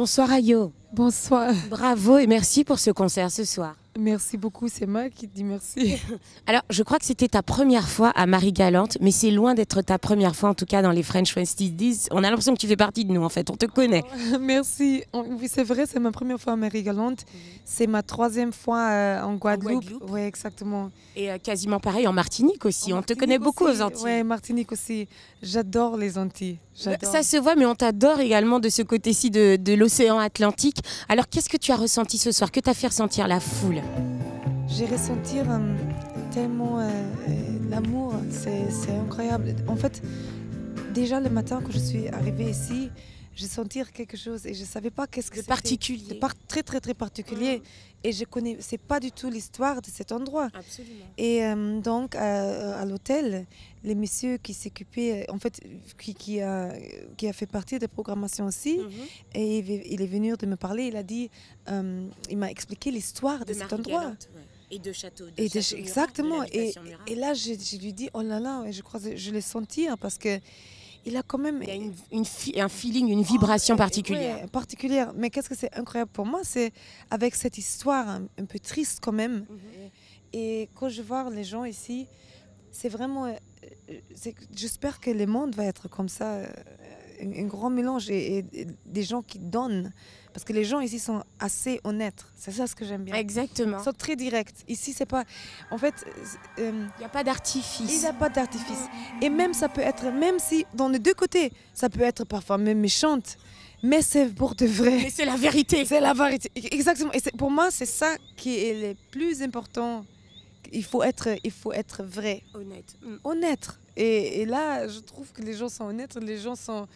Bonsoir Ayo. Bonsoir. Bravo et merci pour ce concert ce soir. Merci beaucoup, c'est moi qui dis merci. Alors, je crois que c'était ta première fois à Marie-Galante, mais c'est loin d'être ta première fois, en tout cas dans les French Festivities. On a l'impression que tu fais partie de nous, en fait, on te connaît. Merci. Oui, c'est vrai, c'est ma première fois à Marie-Galante. C'est ma troisième fois en Guadeloupe. Oui, exactement. Et quasiment pareil en Martinique aussi. On te connaît beaucoup aux Antilles. Oui, Martinique aussi. J'adore les Antilles. Ça se voit, mais on t'adore également de ce côté-ci de l'océan Atlantique. Alors, qu'est-ce que tu as ressenti ce soir? Que t'as fait ressentir la foule? J'ai ressenti tellement l'amour, c'est incroyable. En fait, déjà le matin quand je suis arrivée ici, j'ai senti quelque chose et je ne savais pas qu'est-ce que c'était. Particulier. C'est très très très particulier et je connaissais pas du tout l'histoire de cet endroit. Absolument. Et donc à l'hôtel, les messieurs qui s'occupaient, en fait, qui a fait partie des programmations aussi, et il est venu de me parler. Il a dit, il m'a expliqué l'histoire de cet endroit. Et de château. Exactement. Et là, je lui dis, oh là là, je crois que je l'ai senti parce que il a quand même... Il y a un feeling, une vibration particulière. Ouais, particulière. Mais qu'est-ce que c'est incroyable pour moi, c'est avec cette histoire un peu triste quand même. Et quand je vois les gens ici, c'est vraiment... J'espère que le monde va être comme ça, un grand mélange et des gens qui donnent. Parce que les gens ici sont assez honnêtes. C'est ça ce que j'aime bien. Exactement. Ils sont très directs. Ici, c'est pas... En fait... il n'y a pas d'artifice. Il n'y a pas d'artifice. Et même ça peut être... Même si, dans les deux côtés, ça peut être parfois même méchante. Mais c'est pour de vrai. Mais c'est la vérité. C'est la vérité. Exactement. Et pour moi, c'est ça qui est le plus important. Il faut être vrai. Honnête. Honnête. Et là, je trouve que les gens sont honnêtes. Les gens sont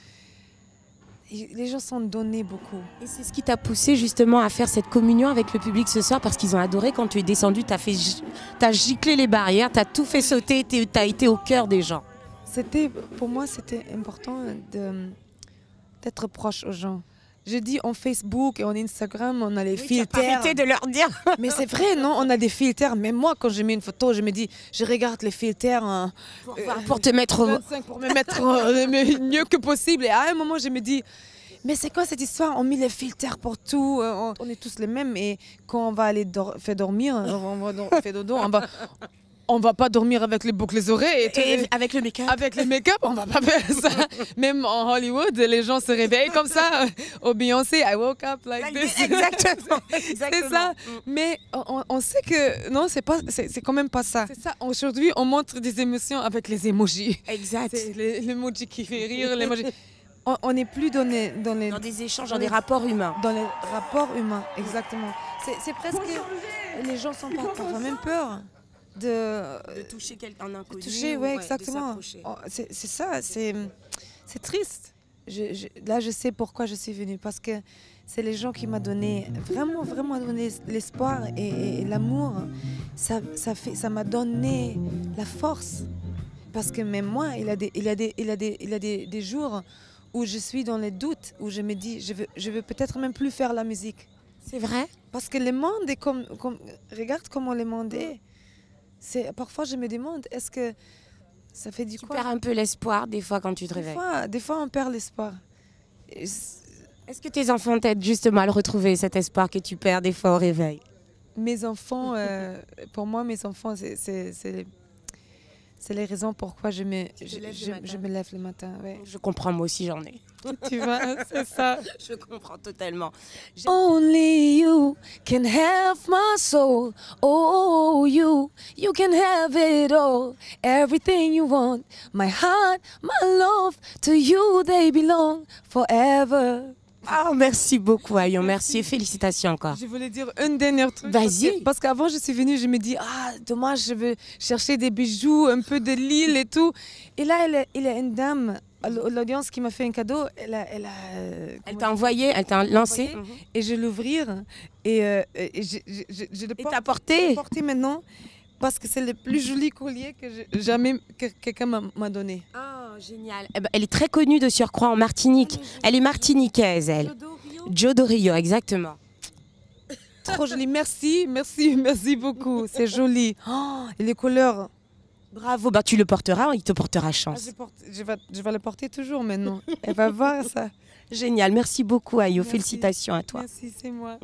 donnés beaucoup. Et c'est ce qui t'a poussé justement à faire cette communion avec le public ce soir, parce qu'ils ont adoré quand tu es descendu, t'as giclé les barrières, t'as tout fait sauter, t'as été au cœur des gens. Pour moi, c'était important d'être proche aux gens. Je dis en Facebook et en Instagram, on a les filtres. Arrêtez de leur dire. Mais c'est vrai, non? On a des filtres. Mais moi, quand je mets une photo, je me dis, je regarde les filtres pour te mettre 25, pour me mettre le mieux que possible. Et à un moment, je me dis, mais c'est quoi cette histoire? On met les filtres pour tout. On est tous les mêmes. Et quand on va aller faire dormir, on va faire dodo, on va pas dormir avec les boucles les oreilles. Et avec le make-up. Avec le make-up, on va pas faire ça. Même en Hollywood, les gens se réveillent comme ça. Au Beyoncé, I woke up like this. Exactement. C'est ça. Mais on sait que non, c'est quand même pas ça. C'est ça. Aujourd'hui, on montre des émotions avec les emojis. Exact. C'est l'emoji qui fait rire, l'emoji. On n'est plus dans des échanges, dans des rapports humains. Dans les rapports humains, exactement. C'est presque... Les gens sont parfois même peur. De toucher quelqu'un d'inconnu. Toucher, oui, exactement. C'est ça, c'est triste. Là, je sais pourquoi je suis venue. Parce que c'est les gens qui m'ont donné, vraiment, vraiment donné l'espoir et l'amour. Ça m'a donné la force. Parce que même moi, il y a des jours où je suis dans les doutes, où je me dis, je veux peut-être même plus faire la musique. C'est vrai? Parce que le monde est comme regarde comment le monde est. Parfois, je me demande, est-ce que ça fait du quoi? Tu perds un peu l'espoir des fois quand tu te réveilles. Des fois, on perd l'espoir. Est-ce que tes enfants t'aident justement à le retrouver, cet espoir que tu perds des fois au réveil? Mes enfants, pour moi, mes enfants, c'est les raisons pourquoi je me lève le matin. Ouais. Je comprends, moi aussi j'en ai. Tu vois, c'est ça. Je comprends totalement. Only you can have my soul. Oh, you can have it all. Everything you want. My heart, my love. To you they belong forever. Ah, merci beaucoup, Ayon. Merci et félicitations encore. Je voulais dire un dernier truc. Vas-y. Parce qu'avant, je suis venue, je me dis, dommage, je veux chercher des bijoux, un peu de l'île et tout. Et là, il y a une dame, l'audience qui m'a fait un cadeau. Elle t'a envoyé, elle t'a lancé. Et je l'ouvrir. Et je le porte. Et t'as porté? Je le porte maintenant. Parce que c'est le plus joli collier que jamais quelqu'un m'a donné. Oh, génial. Eh ben, elle est très connue de surcroît en Martinique. Elle est martiniquaise, elle. Jodo Rio, exactement. Trop joli. Merci beaucoup. C'est joli. Oh, et les couleurs. Bravo, bah, tu le porteras, il te portera Ah, chance. je vais le porter toujours maintenant. Elle va voir ça. Génial, merci beaucoup Ayo, Merci. félicitations à toi. Merci, c'est moi.